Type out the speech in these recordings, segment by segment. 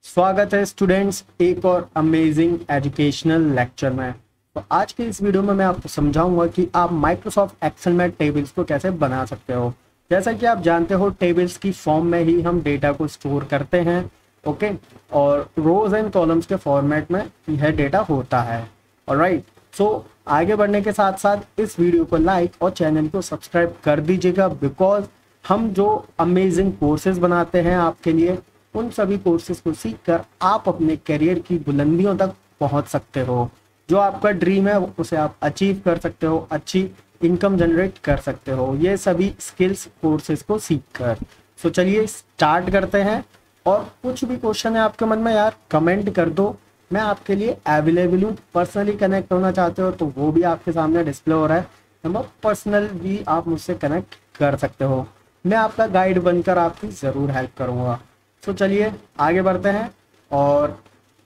स्वागत है स्टूडेंट्स एक और अमेजिंग एजुकेशनल लेक्चर में। तो आज के इस वीडियो में मैं आपको समझाऊंगा कि आप माइक्रोसॉफ्ट एक्सेल में टेबल्स को कैसे बना सकते हो। जैसा कि आप जानते हो टेबल्स की फॉर्म में ही हम डेटा को स्टोर करते हैं, ओके, और रोज एंड कॉलम्स के फॉर्मेट में यह डेटा होता है। ऑलराइट, सो आगे बढ़ने के साथ साथ इस वीडियो को लाइक और चैनल को सब्सक्राइब कर दीजिएगा, बिकॉज हम जो अमेजिंग कोर्सेज बनाते हैं आपके लिए, उन सभी कोर्सेज को सीखकर आप अपने करियर की बुलंदियों तक पहुंच सकते हो। जो आपका ड्रीम है उसे आप अचीव कर सकते हो, अच्छी इनकम जनरेट कर सकते हो, ये सभी स्किल्स कोर्सेज को सीखकर। सो चलिए स्टार्ट करते हैं। और कुछ भी क्वेश्चन है आपके मन में यार, कमेंट कर दो, मैं आपके लिए अवेलेबल हूँ। पर्सनली कनेक्ट होना चाहते हो तो वो भी आपके सामने डिस्प्ले हो रहा है, नंबर पर्सनल भी आप मुझसे कनेक्ट कर सकते हो। मैं आपका गाइड बनकर आपकी ज़रूर हेल्प करूँगा। तो चलिए आगे बढ़ते हैं और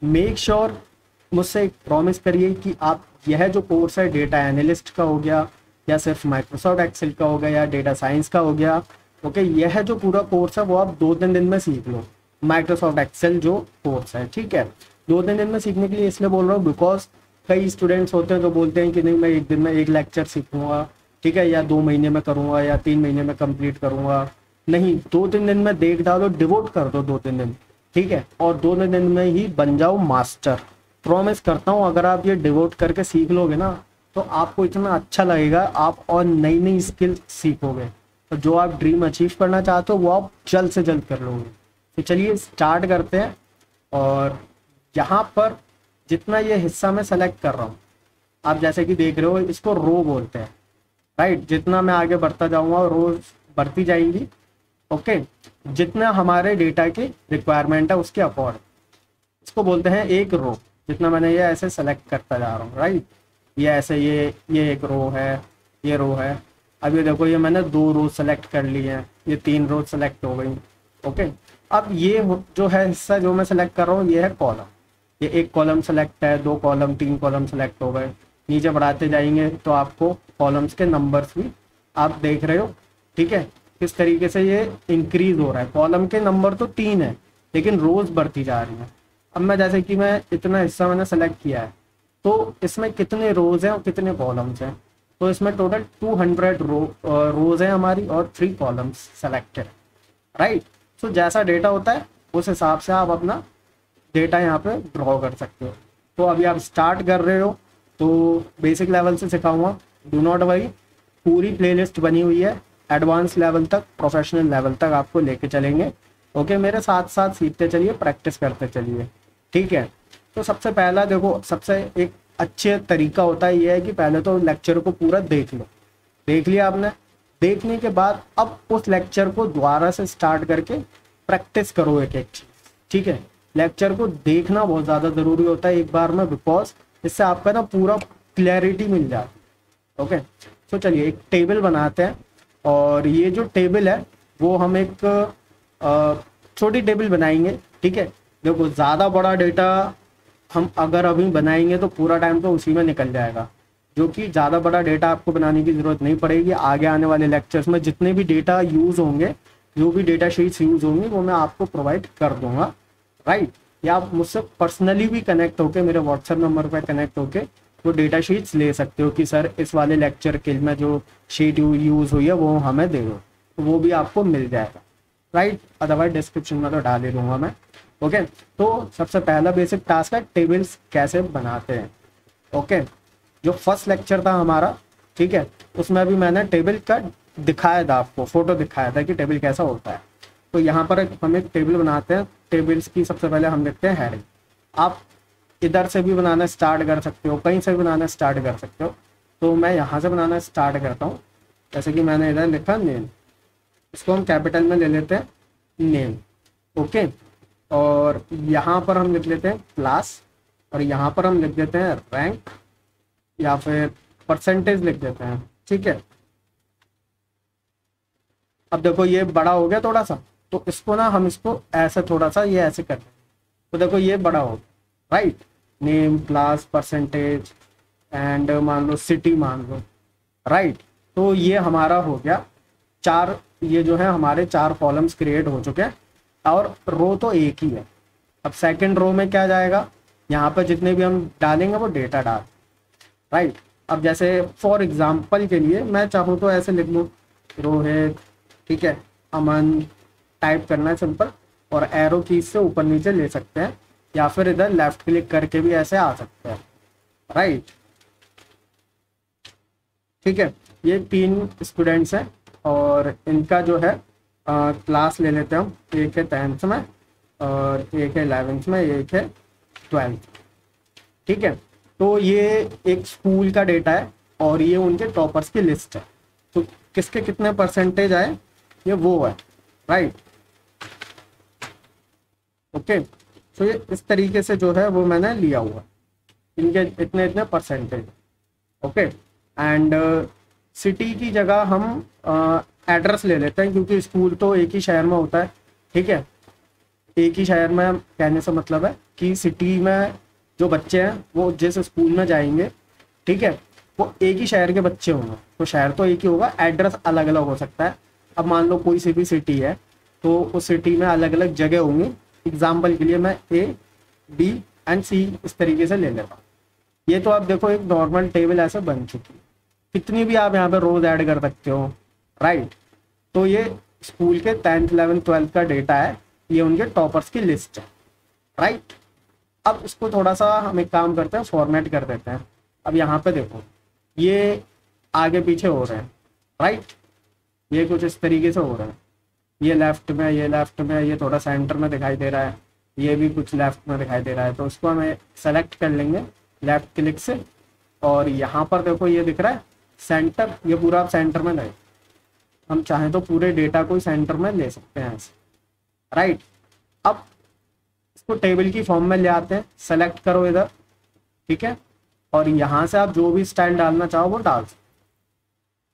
मेक श्योर मुझसे एक प्रॉमिस करिए कि आप यह जो कोर्स है डेटा एनालिस्ट का हो गया या सिर्फ माइक्रोसॉफ्ट एक्सेल का हो गया या डेटा साइंस का हो गया, ओके, यह जो पूरा कोर्स है वो आप 2-3 दिन में सीख लो। माइक्रोसॉफ्ट एक्सेल जो कोर्स है, ठीक है, 2-3 दिन में सीखने के लिए इसलिए बोल रहा हूँ बिकॉज कई स्टूडेंट्स होते हैं जो बोलते हैं कि नहीं मैं एक दिन में एक लेक्चर सीखूंगा, ठीक है, या 2 महीने में करूँगा या 3 महीने में कंप्लीट करूँगा। नहीं, 2-3 दिन में देख डालो, डिवोट कर दो 2-3 दिन, ठीक है, और 2 दिन में ही बन जाओ मास्टर। प्रॉमिस करता हूँ अगर आप ये डिवोट करके सीख लोगे ना तो आपको इतना अच्छा लगेगा, आप और नई नई स्किल सीखोगे, तो जो आप ड्रीम अचीव करना चाहते हो वो आप जल्द से जल्द कर लोगे। तो चलिए स्टार्ट करते हैं। और यहाँ पर जितना ये हिस्सा मैं सेलेक्ट कर रहा हूँ, आप जैसे कि देख रहे हो, इसको रो बोलते हैं, राइट। जितना मैं आगे बढ़ता जाऊँगा रोज बढ़ती जाएंगी, ओके, जितना हमारे डेटा की रिक्वायरमेंट है उसके अकॉर्डिंग इसको बोलते हैं एक रो। जितना मैंने ये ऐसे सेलेक्ट करता जा रहा हूँ, राइट, ये ऐसे ये एक रो है, ये रो है। अब ये देखो, ये मैंने 2 रो सेलेक्ट कर ली हैं, ये 3 रो सेलेक्ट हो गई, ओके। अब ये जो है हिस्सा जो मैं सेलेक्ट कर रहा हूँ ये है कॉलम। ये एक कॉलम सेलेक्ट है, 2 कॉलम, 3 कॉलम सेलेक्ट हो गए। नीचे बढ़ाते जाएंगे तो आपको कॉलम्स के नंबर्स भी आप देख रहे हो, ठीक है, किस तरीके से ये इंक्रीज हो रहा है। कॉलम के नंबर तो 3 है लेकिन रोज बढ़ती जा रही है। अब मैं जैसे कि मैं इतना हिस्सा मैंने सेलेक्ट किया है तो इसमें कितने रोज हैं और कितने कॉलम्स हैं, तो इसमें टोटल 200 रोज हैं हमारी और 3 कॉलम्स सेलेक्टेड, राइट। सो जैसा डेटा होता है उस हिसाब से आप अपना डेटा यहाँ पे ड्रॉ कर सकते हो। तो अभी आप स्टार्ट कर रहे हो तो बेसिक लेवल से सिखाऊंगा, डू नॉट वरी, पूरी प्लेलिस्ट बनी हुई है, एडवांस लेवल तक, प्रोफेशनल लेवल तक आपको लेके चलेंगे, ओके। मेरे साथ साथ सीखते चलिए, प्रैक्टिस करते चलिए, ठीक है। तो सबसे पहला देखो, सबसे एक अच्छे तरीका होता है ये है कि पहले तो लेक्चर को पूरा देख लो। देख लिया आपने, देखने के बाद अब उस लेक्चर को दोबारा से स्टार्ट करके प्रैक्टिस करो एक एक चीज, ठीक है। लेक्चर को देखना बहुत ज़्यादा ज़रूरी होता है एक बार में, बिकॉज इससे आपका ना पूरा क्लैरिटी मिल जाती है, ओके। तो चलिए एक टेबल बनाते हैं और ये जो टेबल है वो हम एक छोटी टेबल बनाएंगे, ठीक है। देखो ज़्यादा बड़ा डेटा हम अगर अभी बनाएंगे तो पूरा टाइम तो उसी में निकल जाएगा, जो कि ज़्यादा बड़ा डेटा आपको बनाने की ज़रूरत नहीं पड़ेगी। आगे आने वाले लेक्चर्स में जितने भी डेटा यूज़ होंगे, जो भी डेटा शीट्स यूज़ होंगी वो मैं आपको प्रोवाइड कर दूंगा, राइट। या आप मुझसे पर्सनली भी कनेक्ट होके मेरे व्हाट्सएप नंबर पर कनेक्ट होके वो डेटा शीट्स ले सकते हो कि सर इस वाले लेक्चर के में जो शीट यूज़ हुई है वो हमें दे दो, तो वो भी आपको मिल जाएगा, राइट। अदरवाइज डिस्क्रिप्शन में तो डाल ही दूंगा मैं, ओके। तो सबसे पहला बेसिक टास्क है टेबल्स कैसे बनाते हैं, ओके। जो फर्स्ट लेक्चर था हमारा, ठीक है, उसमें भी मैंने टेबल का दिखाया था, आपको फोटो दिखाया था कि टेबल कैसा होता है। तो यहाँ पर हम एक टेबल बनाते हैं। टेबल्स की सबसे पहले हम लिखते हैं हेडिंग। आप इधर से भी बनाना स्टार्ट कर सकते हो, कहीं से भी बनाना स्टार्ट कर सकते हो, तो मैं यहाँ से बनाना स्टार्ट करता हूँ। जैसे कि मैंने इधर लिखा नेम, इसको हम कैपिटल में ले लेते हैं, नेम, ओके। और यहाँ पर हम लिख लेते हैं क्लास, और यहाँ पर हम लिख देते हैं रैंक या फिर परसेंटेज लिख देते हैं, ठीक है। अब देखो ये बड़ा हो गया थोड़ा सा, तो इसको ना हम इसको ऐसे थोड़ा सा ये ऐसे कर दें, तो देखो ये बड़ा हो गया, right. Name, class, percentage and मान लो सिटी मान लो, राइट। तो ये हमारा हो गया 4, ये जो है हमारे 4 कॉलम्स क्रिएट हो चुके हैं और रो तो एक ही है, अब सेकंड रो में क्या जाएगा, यहाँ पर जितने भी हम डालेंगे वो डेटा डाल, राइट। अब जैसे फॉर एग्जांपल के लिए मैं चाहूँ तो ऐसे लिख लूँ रोहित, ठीक है, अमन, टाइप करना है सिंपल, और एरो कीज से ऊपर नीचे ले सकते हैं, या फिर इधर लेफ्ट क्लिक करके भी ऐसे आ सकते हैं, राइट। ठीक है, ये 3 स्टूडेंट्स हैं और इनका जो है क्लास ले लेते हैं हम। एक है 10th में और एक है 11th में, एक है 12th। ठीक है, तो ये एक स्कूल का डेटा है और ये उनके टॉपर्स की लिस्ट है। तो किसके कितने परसेंटेज आए ये वो है, राइट। ओके, तो ये इस तरीके से जो है वो मैंने लिया हुआ, इनके इतने इतने परसेंटेज। ओके, एंड सिटी की जगह हम एड्रेस ले लेते हैं, क्योंकि स्कूल तो एक ही शहर में होता है। ठीक है, एक ही शहर में कहने से मतलब है कि सिटी में जो बच्चे हैं वो जिस स्कूल में जाएंगे, ठीक है, वो एक ही शहर के बच्चे होंगे, तो शहर तो एक ही होगा, एड्रेस अलग अलग हो सकता है। अब मान लो कोई सी भी सिटी है तो उस सिटी में अलग अलग जगह होंगी। एग्जाम्पल के लिए मैं ए, बी एंड सी इस तरीके से ले लेता हूँ। ये तो आप देखो एक नॉर्मल टेबल ऐसे बन चुकी है, कितनी भी आप यहाँ पे रोज ऐड कर सकते हो, राइट। तो ये स्कूल के 10th 11th 12th का डेटा है, ये उनके टॉपर्स की लिस्ट है, राइट। अब इसको थोड़ा सा हम एक काम करते हैं, फॉर्मेट कर देते हैं। अब यहाँ पे देखो ये आगे पीछे हो रहे हैं, राइट, ये कुछ इस तरीके से हो रहा है, ये लेफ्ट में, ये लेफ्ट में, ये थोड़ा सेंटर में दिखाई दे रहा है, ये भी कुछ लेफ्ट में दिखाई दे रहा है। तो उसको हमें सेलेक्ट कर लेंगे लेफ्ट क्लिक से, और यहाँ पर देखो ये दिख रहा है सेंटर, ये पूरा आप सेंटर में ले, हम चाहें तो पूरे डेटा को सेंटर में ले सकते हैं ऐसे, राइट। अब इसको टेबल की फॉर्म में ले आते हैं, सेलेक्ट करो इधर, ठीक है, और यहाँ से आप जो भी स्टाइल डालना चाहो वो डाल सकते,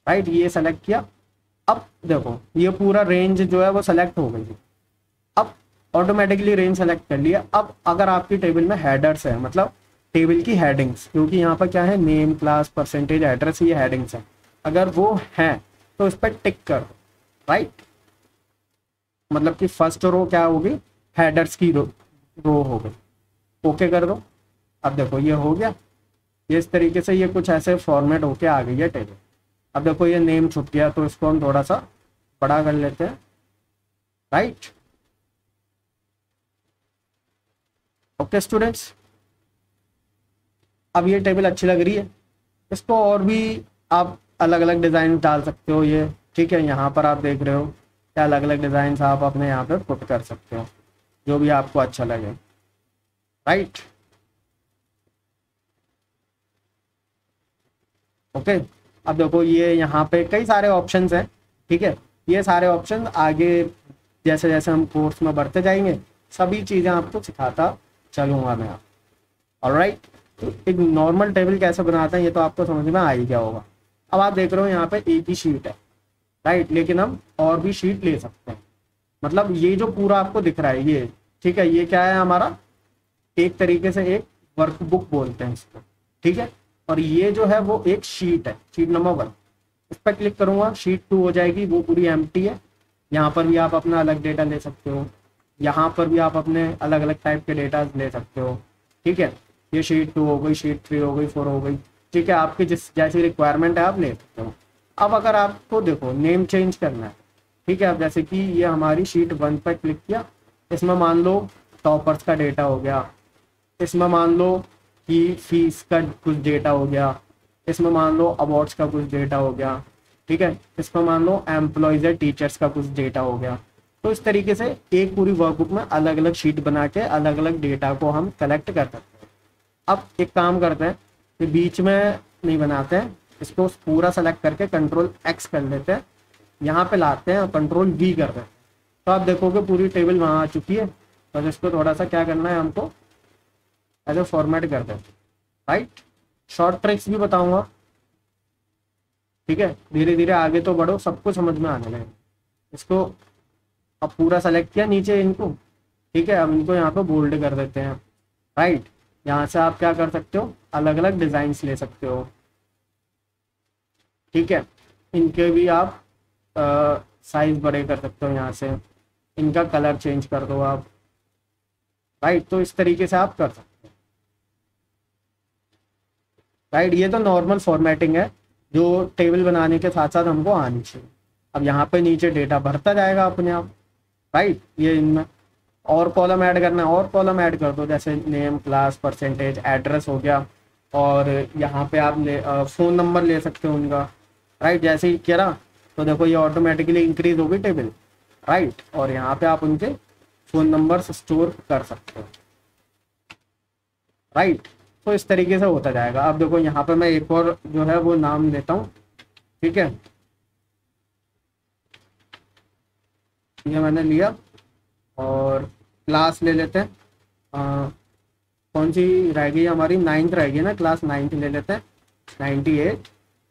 राइट। ये सेलेक्ट किया, अब देखो ये पूरा रेंज जो है वो सेलेक्ट हो गई। अब ऑटोमेटिकली रेंज सेलेक्ट कर लिया। अब अगर आपकी टेबल में हेडर्स है, मतलब टेबल की हेडिंग्स, क्योंकि यहाँ पर क्या है, नेम, क्लास, परसेंटेज, एड्रेस, ये हेडिंग्स है, अगर वो है तो इस पर टिक कर, राइट। मतलब कि फर्स्ट रो क्या होगी, हेडर्स की रो हो गई, ओके कर दो। अब देखो ये हो गया, ये इस तरीके से ये कुछ ऐसे फॉर्मेट होके आ गई है टेबल। अब देखो ये नेम छुप गया, तो इसको हम थोड़ा सा बड़ा कर लेते हैं, राइट। ओके स्टूडेंट्स, अब ये टेबल अच्छी लग रही है, इसको और भी आप अलग अलग डिज़ाइन डाल सकते हो। ये ठीक है, यहाँ पर आप देख रहे हो क्या अलग अलग डिज़ाइन आप अपने यहाँ पे पुट कर सकते हो, जो भी आपको अच्छा लगे, राइट। ओके, अब देखो ये यहाँ पे कई सारे ऑप्शंस हैं, ठीक है, ये सारे ऑप्शन आगे जैसे जैसे हम कोर्स में बढ़ते जाएंगे सभी चीज़ें आपको सिखाता चलूँगा मैं। ऑलराइट, तो एक नॉर्मल टेबल कैसे बनाते हैं ये तो आपको समझ में आ ही गया होगा। अब आप देख रहे हो यहाँ पे एक ही शीट है, राइट, लेकिन हम और भी शीट ले सकते हैं। मतलब ये जो पूरा आपको दिख रहा है ये, ठीक है, ये क्या है हमारा, एक तरीके से एक वर्कबुक बोलते हैं इसको, ठीक है। और ये जो है वो एक शीट है, शीट नंबर 1, इस पर क्लिक करूंगा, शीट 2 हो जाएगी, वो पूरी एम्प्टी है। यहाँ पर भी आप अपना अलग डेटा ले सकते हो, यहाँ पर भी आप अपने अलग अलग टाइप के डेटा ले सकते हो, ठीक है। ये शीट 2 हो गई, शीट 3 हो गई, 4 हो गई, ठीक है, आपकी जिस जैसी रिक्वायरमेंट है आप ले सकते हो। अब अगर आपको देखो नेम चेंज करना है, ठीक है, अब जैसे कि ये हमारी शीट 1 पर क्लिक किया, इसमें मान लो टॉपर्स का डेटा हो गया, इसमें मान लो कि फीस का कुछ डेटा हो गया, इसमें मान लो अवार्ड्स का कुछ डेटा हो गया, ठीक है, इसमें मान लो एम्प्लॉयज या टीचर्स का कुछ डेटा हो गया। तो इस तरीके से एक पूरी वर्कबुक में अलग अलग शीट बना के अलग अलग डेटा को हम कलेक्ट कर सकते हैं। अब एक काम करते हैं कि बीच में नहीं बनाते हैं, इसको पूरा सेलेक्ट करके कंट्रोल X कर लेते हैं, यहाँ पे लाते हैं और कंट्रोल V करते हैं, तो आप देखोगे पूरी टेबल वहाँ आ चुकी है। बस इसको थोड़ा सा क्या करना है, हमको ऐसे फॉर्मेट कर दें, राइट। शॉर्ट ट्रिक्स भी बताऊंगा, ठीक है, धीरे धीरे आगे तो बढ़ो, सबको समझ में आने लगे। इसको अब पूरा सेलेक्ट किया नीचे इनको, ठीक है, अब इनको यहाँ पे बोल्ड कर देते हैं, राइट। यहाँ से आप क्या कर सकते हो, अलग अलग डिजाइन्स ले सकते हो, ठीक है, इनके भी आप साइज बड़े कर सकते हो, यहाँ से इनका कलर चेंज कर दो आप, राइट। तो इस तरीके से आप कर सकते हैं। राइट, ये तो नॉर्मल फॉर्मेटिंग है जो टेबल बनाने के साथ साथ हमको आनी चाहिए। अब यहाँ पे नीचे डेटा भरता जाएगा अपने आप। राइट, ये इनमें और कॉलम ऐड करना है और कॉलम ऐड कर दो, जैसे नेम, क्लास, परसेंटेज, एड्रेस हो गया। और यहाँ पे आप फ़ोन नंबर ले सकते हो उनका। राइट, जैसे ही करा तो देखो ये ऑटोमेटिकली इंक्रीज होगी टेबल। राइट, और यहाँ पे आप उनके फ़ोन नंबर स्टोर कर सकते हो। राइट, तो इस तरीके से होता जाएगा। अब देखो यहाँ पे मैं एक और जो है वो नाम लेता हूँ। ठीक है, ये मैंने लिया और क्लास ले लेते हैं। कौन सी रहेगी हमारी, 9th रहेगी ना, क्लास 9th ले लेते हैं, 98।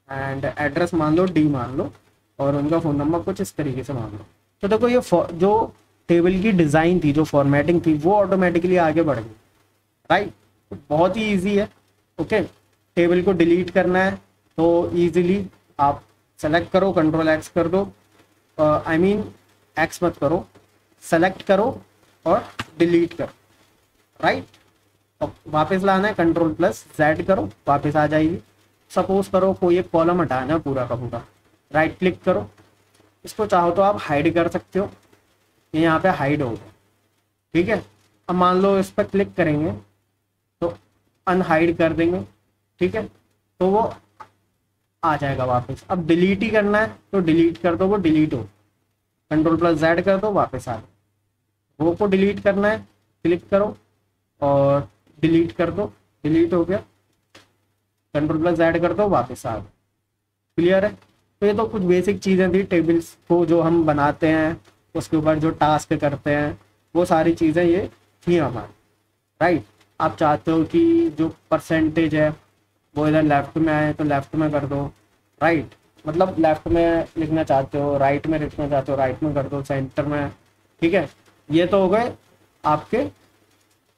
एंड एड्रेस मान लो डी मान लो, और उनका फ़ोन नंबर कुछ इस तरीके से मान लो। तो देखो ये जो टेबल की डिज़ाइन थी, जो फॉर्मेटिंग थी, वो ऑटोमेटिकली आगे बढ़ गई। राइट, बहुत ही ईजी है। ओके, टेबल को डिलीट करना है तो ईजिली आप सेलेक्ट करो, कंट्रोल एक्स कर दो, आई मीन एक्स मत करो, सेलेक्ट करो और डिलीट करो। राइट, और वापस लाना है, कंट्रोल प्लस जेड करो, वापस आ जाएगी। सपोज करो कोई एक कॉलम हटाना है पूरा का पूरा, राइट क्लिक करो, इसको चाहो तो आप हाइड कर सकते हो, ये यहाँ पे हाइड हो गया। ठीक है, अब मान लो इस पर क्लिक करेंगे तो अनहाइड कर देंगे। ठीक है, तो वो आ जाएगा वापस। अब डिलीट ही करना है तो डिलीट कर दो, वो डिलीट हो, कंट्रोल प्लस जेड कर दो, वापस आ जाए। वो को डिलीट करना है, क्लिक करो और डिलीट कर दो, डिलीट हो गया, कंट्रोल प्लस जेड कर दो, वापस आ गया। क्लियर है? तो ये तो कुछ बेसिक चीज़ें थी टेबल्स को जो हम बनाते हैं, उसके ऊपर जो टास्क करते हैं, वो सारी चीज़ें ये थी हमारी। राइट, आप चाहते हो कि जो परसेंटेज है वो इधर लेफ्ट में आए तो लेफ्ट में कर दो। राइट, मतलब लेफ्ट में लिखना चाहते हो, राइट में लिखना चाहते हो, राइट में कर दो, सेंटर में। ठीक है, ये तो हो गए आपके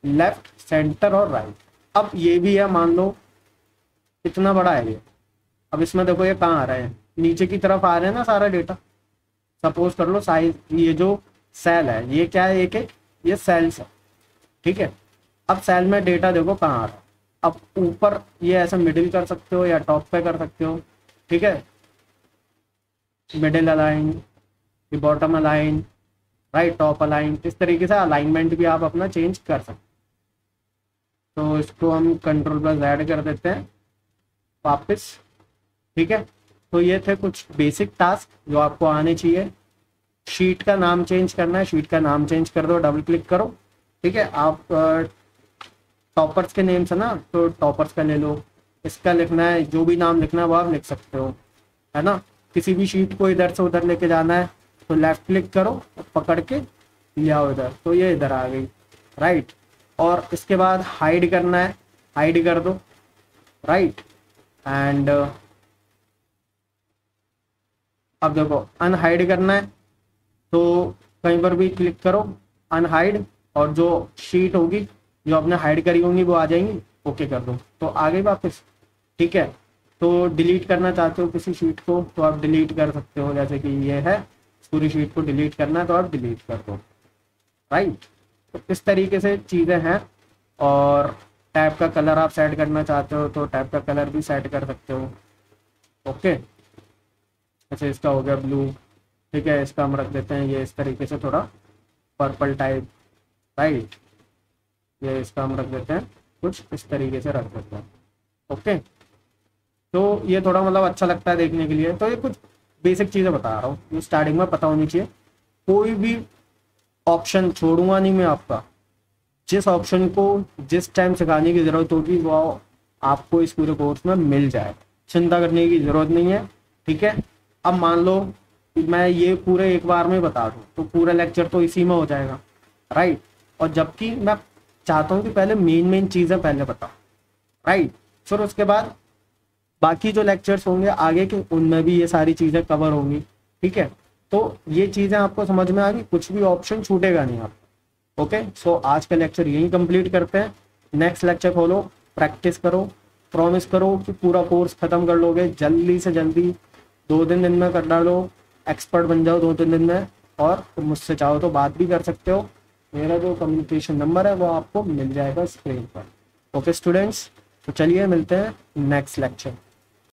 लेफ्ट, सेंटर और राइट। अब ये भी है, मान लो इतना बड़ा है ये। अब इसमें देखो ये कहाँ आ रहा है, नीचे की तरफ आ रहे हैं ना सारा डेटा। सपोज कर लो साइज, ये जो सेल है ये क्या है, एक ये सेल्स है। ठीक है, अब सेल में डेटा देखो कहाँ आ रहा है। अब ऊपर ये ऐसा मिडिल कर सकते हो या टॉप पे कर सकते हो। ठीक है, middle align, bottom align, right, top align, इस तरीके से अलाइनमेंट भी आप अपना चेंज कर सकते हो। तो इसको हम कंट्रोल प्लस ऐड कर देते हैं वापस। ठीक है, तो ये थे कुछ बेसिक टास्क जो आपको आने चाहिए। शीट का नाम चेंज करना है, शीट का नाम चेंज कर दो, डबल क्लिक करो। ठीक है, आप टॉपर्स के नेम से ना, तो टॉपर्स का ले लो, इसका लिखना है, जो भी नाम लिखना है वो आप लिख सकते हो, है ना। किसी भी शीट को इधर से उधर लेके जाना है तो लेफ्ट क्लिक करो और पकड़ के ले आओ इधर, तो ये इधर आ गई। राइट, और इसके बाद हाइड करना है, हाइड कर दो। राइट, एंड अब देखो अनहाइड करना है तो कहीं पर भी क्लिक करो, अनहाइड, और जो शीट होगी जो आपने हाइड करी होंगी वो आ जाएंगी। ओके कर दो तो आ गई वापस। ठीक है, तो डिलीट करना चाहते हो किसी शीट को तो आप डिलीट कर सकते हो, जैसे कि ये है, पूरी शीट को डिलीट करना है तो आप डिलीट कर दो। राइट, तो इस तरीके से चीज़ें हैं। और टैब का कलर आप सेट करना चाहते हो तो टैब का कलर भी सेट कर सकते हो। ओके, अच्छा इसका हो गया ब्लू। ठीक है, इसका हम रख देते हैं ये इस तरीके से थोड़ा पर्पल टाइप। राइट, ये इसका हम रख देते हैं कुछ इस तरीके से रख देते हैं। ओके, तो ये थोड़ा मतलब अच्छा लगता है देखने के लिए। तो ये कुछ बेसिक चीज़ें बता रहा हूँ, ये स्टार्टिंग में पता होनी चाहिए। कोई भी ऑप्शन छोड़ूंगा नहीं मैं आपका, जिस ऑप्शन को जिस टाइम सिखाने की ज़रूरत होगी वो आपको इस पूरे कोर्स में मिल जाए, चिंता करने की ज़रूरत नहीं है। ठीक है, अब मान लो कि मैं ये पूरे एक बार में बता दूँ तो पूरा लेक्चर तो इसी में हो जाएगा। राइट, और जबकि मैं चाहता हूँ कि पहले मेन चीज़ें पहले बताओ। राइट, फिर उसके बाद बाकी जो लेक्चर्स होंगे आगे के उनमें भी ये सारी चीज़ें कवर होंगी। ठीक है, तो ये चीज़ें आपको समझ में आ गई, कुछ भी ऑप्शन छूटेगा नहीं आपको। ओके, सो आज का लेक्चर यहीं कंप्लीट करते हैं। नेक्स्ट लेक्चर खोलो, प्रैक्टिस करो, प्रॉमिस करो कि पूरा कोर्स ख़त्म कर लोगे जल्दी से जल्दी, 2-3 दिन में कर डालो, एक्सपर्ट बन जाओ 2-3 दिन में। और तुम मुझसे चाहो तो बात भी कर सकते हो, मेरा जो कम्युनिकेशन नंबर है वो आपको मिल जाएगा स्क्रीन पर। ओके स्टूडेंट्स, तो चलिए मिलते हैं नेक्स्ट लेक्चर।